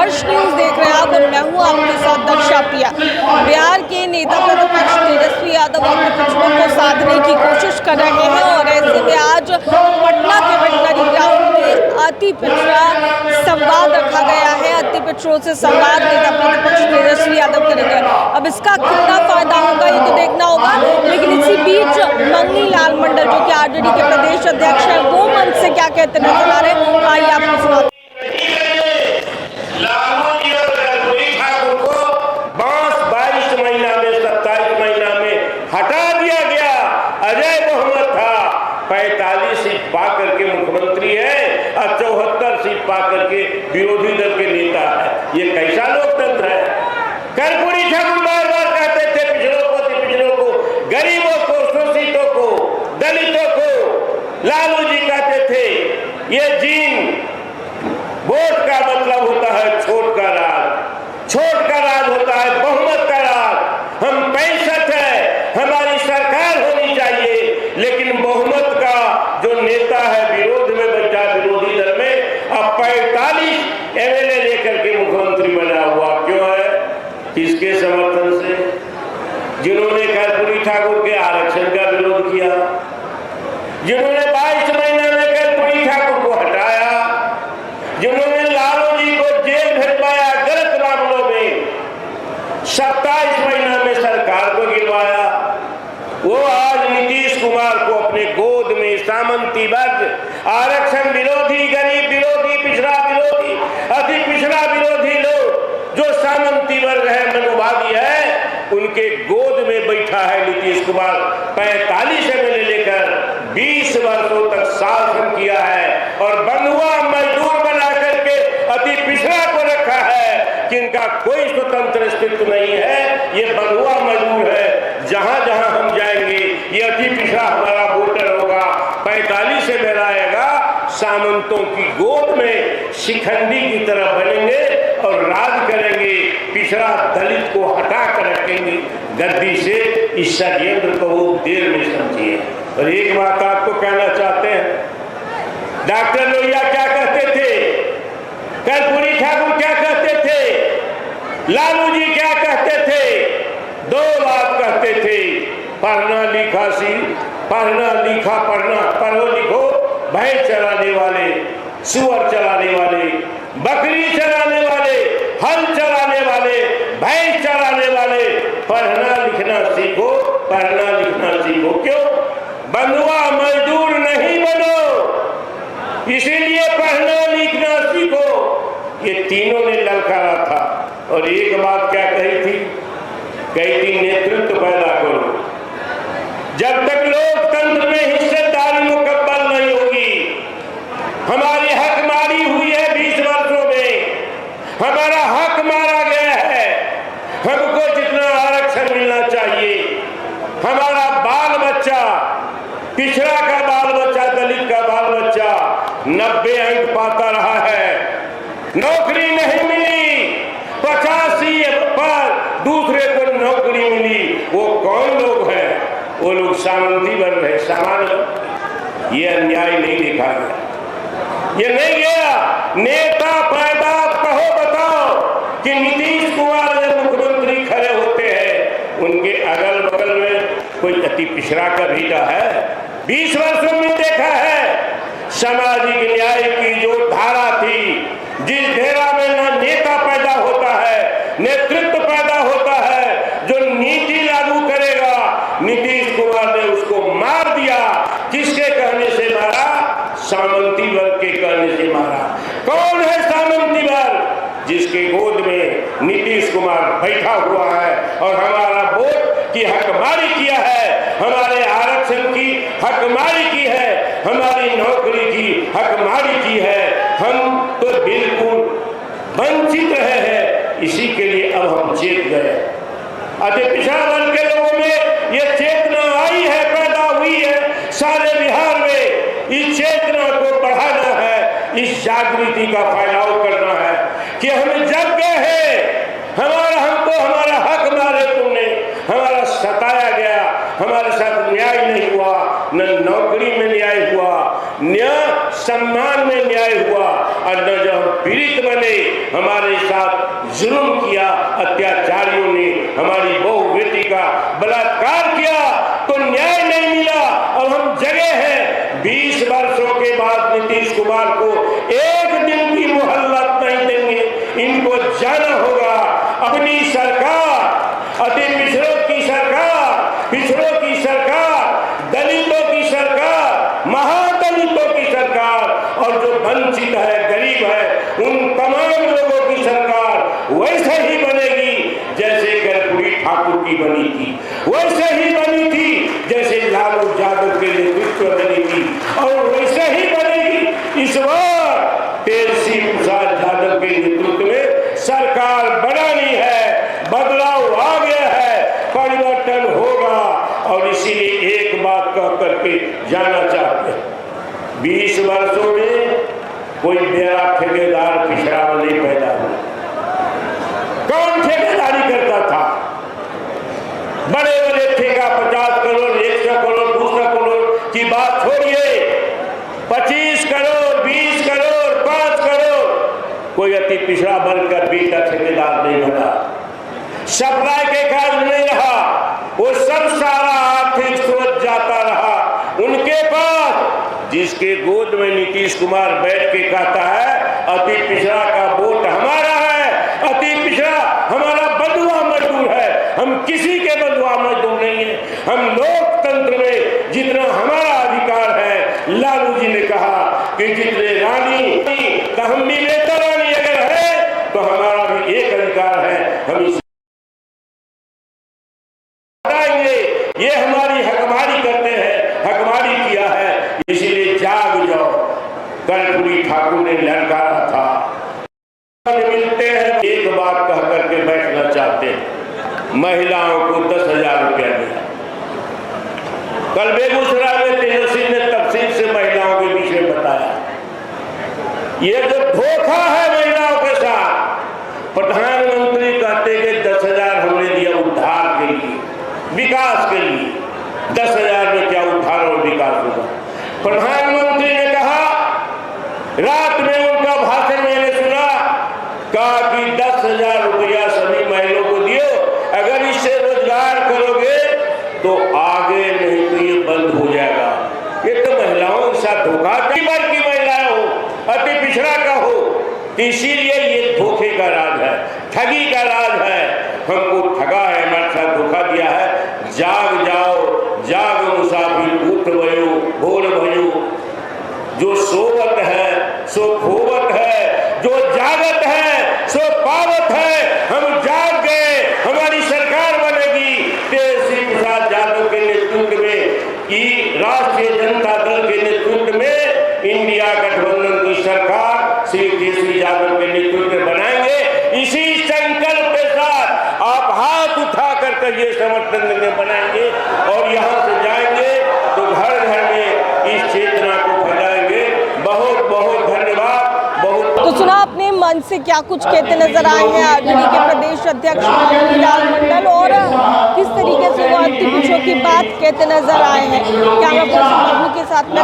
हर्ष news देख रहे हैं आप और मैं हूँ आपके साथ दक्षा पिया। बिहार के नेता प्रतिपक्ष तेजस्वी यादव अपने पिछड़ों को साधने की कोशिश कर रहे हैं और ऐसे में आज पटना के वेटनरी ग्राउंड में अति पिछड़ा संवाद रखा गया है। अति पिछड़ों से संवाद नेता प्रतिपक्ष तेजस्वी यादव करेंगे। अब इसका कितना फायदा होगा ये तो देखना होगा, लेकिन इसी बीच मंगनी लाल मंडल जो कि आरजेडी के प्रदेश अध्यक्ष है वो मंच से क्या कहते नजर आ रहे हैं, आइए आपको सुनाते हैं। हटा दिया गया। अजय बहुमत था, 45 सीट पा करके मुख्यमंत्री है और 74 सीट पा करके विरोधी दल के नेता है। ये कैसा लोकतंत्र है? कर्पूरी ठाकुर बार बार कहते थे पिछड़ों को, गरीबों को, शोषितों को, दलितों को। लालू जी कहते थे ये जीन वोट का मतलब होता है छोट का राज, छोट का राज होता है बहुमत का राज। हम 65 है, हमारी सरकार होनी चाहिए, लेकिन बहुमत का जो नेता है विरोध में बैठा, विरोधी दल में, अब 45 एमएलए लेकर के मुख्यमंत्री बना हुआ। क्यों है? किसके समर्थन से? जिन्होंने कर्पूरी ठाकुर के आरक्षण का विरोध किया, जिन्होंने 22 महीने में कर्पूरी ठाकुर को हटाया, जिन्होंने लालू जी को जेल भिजवाया गलत मामलों में, 27 महीना में सरकार को गिरवाया, वो आज नीतीश कुमार को अपने गोद में सामंती वर्ग, आरक्षण विरोधी, गरीब विरोधी, पिछड़ा विरोधी, अति पिछड़ा विरोधी लोग जो सामंती वर्ग है, मनुवादी है, उनके गोद में बैठा है नीतीश कुमार। 45 एमएलए लेकर 20 वर्षों तक शासन किया है और बंधुआ मजदूर बना करके अति पिछड़ा को रखा है कि इनका कोई स्वतंत्र अस्तित्व नहीं है, ये बंधुआ मजदूर है। जहां जहां हम जाएंगे ये अति पिछड़ा हमारा वोटर होगा। 45 से मिलाएगा, सामंतों की गोद में शिखंडी की तरह बनेंगे और राज करेंगे। पिछड़ा दलित को हटा कर रखेंगे गद्दी से। इस षड्यंत्र को वो देर में समझिए। और एक बात आपको कहना चाहते हैं, डॉक्टर लोहिया क्या कहते थे, कर्पूरी ठाकुर क्या कहते थे, लालू जी क्या कहते थे? 2 बात कहते थे, पढ़ना लिखा सी, पढ़ना लिखा पढ़ना, पढ़ो लिखो, भैंस चलाने वाले, सुअर चलाने वाले, बकरी चलाने वाले, हल चलाने वाले, भैंस चलाने वाले, पढ़ना लिखना सीखो, पढ़ना लिखना सीखो। क्यों? बंधुआ मजदूर नहीं बनो, इसीलिए पढ़ना लिखना सीखो। ये तीनों ने ललकारा था। और एक बात क्या कही थी? कही थी नेतृत्व पैदा करो। जब तक लोकतंत्र में हिस्सेदारी मुकम्मल नहीं होगी, हमारी हकमारी हुई है 20 वर्षों में, हमारा हक मारा गया है। हमको जितना आरक्षण मिलना चाहिए, हमारा बाल बच्चा, पिछड़ा का बाल बच्चा, दलित का बाल बच्चा 90 अंक पाता रहा है, नौकरी नहीं मिली, 85 पर दूसरे को नौकरी मिली। वो कौन लोग हैं? वो लोग सामंती वर्ग है, सामान्य। ये अन्याय नहीं देखा गया, ये नहीं गया। नेता पैदा कहो, बताओ कि नीतीश कुमार जब मुख्यमंत्री खड़े होते हैं, उनके अगल बगल में कोई अति पिछड़ा का भीटा है? 20 वर्षों में देखा है। सामाजिक न्याय की जो धारा थी, जिस धारा में ना नेता पैदा होता है, नेतृत्व पैदा होता है, जो नीति लागू करेगा, नीतीश कुमार ने उसको मार दिया। किसके कहने से मारा? सामंती वर्ग के कहने से मारा। कौन है सामंती वर्ग? जिसके गोद में नीतीश कुमार बैठा हुआ है और हमारा वोट की हकमारी किया है, हमारे आरक्षण की हकमारी की है, हमारी नौकरी की हकमारी की है। हम तो बिल्कुल वंचित रहे हैं। इसी के लिए अब हम चेत गए। अति पिछड़ा वर्ग के लोगों में ये चेतना आई है, पैदा हुई है सारे बिहार में। इस चेतना को बढ़ाना है, इस जागृति का फैलाव करना है कि हम जग गए हैं। हमको हमारा हक मारे तुमने, हमारा सताया गया, हमारे साथ न्याय नहीं हुआ, न नौकरी में न्याय हुआ, न सम्मान में न्याय हुआ, और न जब पीड़ित बने, हमारे साथ जुल्म किया, अत्याचारियों ने हमारी बहू बेटी का बलात्कार किया तो न्याय नहीं मिला। अब हम जगह हैं, 20 वर्षों के बाद नीतीश कुमार को एक दिन की मोहलत नहीं देंगे, इनको जाना होगा। अपनी सरकार, अति पिछड़ों की सरकार, पिछड़ों की सरकार, दलितों की सरकार, महादलितों की सरकार और जो वंचित है, गरीब है, उन तमाम लोगों की सरकार वैसे ही बनेगी जैसे कर्पूरी ठाकुर की बनी थी, वैसे ही बनी थी जैसे लालू यादव के नेतृत्व बनी थी और वैसे ही बनेगी इस बार तेजस्वी प्रसाद यादव के नेतृत्व में सरकार बनानी है। बदलाव आ गया है, परिवर्तन होगा और इसीलिए एक बात कह करके जाना चाहते हैं, 20 वर्षों में कोई मेरा ठेकेदार पिछड़ा नहीं पैदा हुआ। कौन ठेकेदारी करता था? बड़े बड़े ठेका 50 करोड़, 100 करोड़, 200 करोड़ की बात छोड़िए, 25 करोड़, 20 करोड़, 5 करोड़, कोई अति पिछड़ा बनकर भी का ठेकेदार नहीं बना। सप्लाई के कार्य नहीं रहा, वो सब सारा आर्थिक स्रोत जाता रहा उनके पास, जिसके गोद में नीतीश कुमार बैठ के कहता है अति पिछड़ा का वोट हमारा है, अति पिछड़ा हमारा बंधुआ मजदूर है। हम किसी के बंधुआ मजदूर नहीं है, हम लोकतंत्र में जितना हमारा अधिकार है, लालू जी ने कहा कि जितने रानी तो हम भी नेता रानी अगर है तो हमारा भी एक अधिकार है, हम इस ये हमारी हकमारी करते हैं, हकमारी किया है, इसीलिए जाग जाओ। कर्पूरी ठाकुर ने ललकारा था, मिलते हैं एक बात कह करके बैठना चाहते हैं, महिलाओं को 10,000 रुपया दिया। कल बेगूसराय में तेजस्वी ने तफसील से महिलाओं के विषय बताया, ये जो धोखा है महिलाओं के साथ। प्रधानमंत्री कहते कि 10,000 हमने दिया उद्धार के लिए, विकास के लिए। 10,000 में क्या उद्धार और विकास होगा? प्रधानमंत्री ने कहा, रात में उनका भाषण मैंने सुना, कहा कि 10,000 रुपया सभी महिलाओं को दियो, अगर इससे रोजगार करोगे तो आगे, नहीं तो ये बंद हो जाएगा। ये तो महिलाओं के साथ धोखा, कई बार की महिलाएं हो, अति पिछड़ा का हो, इसीलिए ये धोखे का राज है, ठगी का राज है। हमको ठगा है, हमारे साथ धोखा दिया है। जाग जाओ, जाग मुसाफिर, उठ भयो, भोर भयो, जो सोवत है सो खोवत है, जो जागत है सो पावत है। हम जाग गए, हमारी सरकार बनेगी तेजस्वी प्रसाद यादव के नेतृत्व में, कि राष्ट्रीय जनता दल के नेतृत्व में इंडिया गठबंधन की सरकार श्री तेजस्वी यादव के नेतृत्व में बनाएंगे। इसी संकल्प के साथ आप हाथ उठा कर ये समर्थन में बनाएंगे और यहाँ से जाएंगे तो घर घर में इस चेतना को फैलाएंगे। बहुत बहुत धन्यवाद। बहुत तो सुना अपने मन से क्या कुछ कहते नजर आए हैं आरजेडी के प्रदेश अध्यक्ष लाल मंडल, और किस तरीके से वो अति पिछड़ों की बात कहते नजर आए हैं। कैमरा पर्सन के साथ में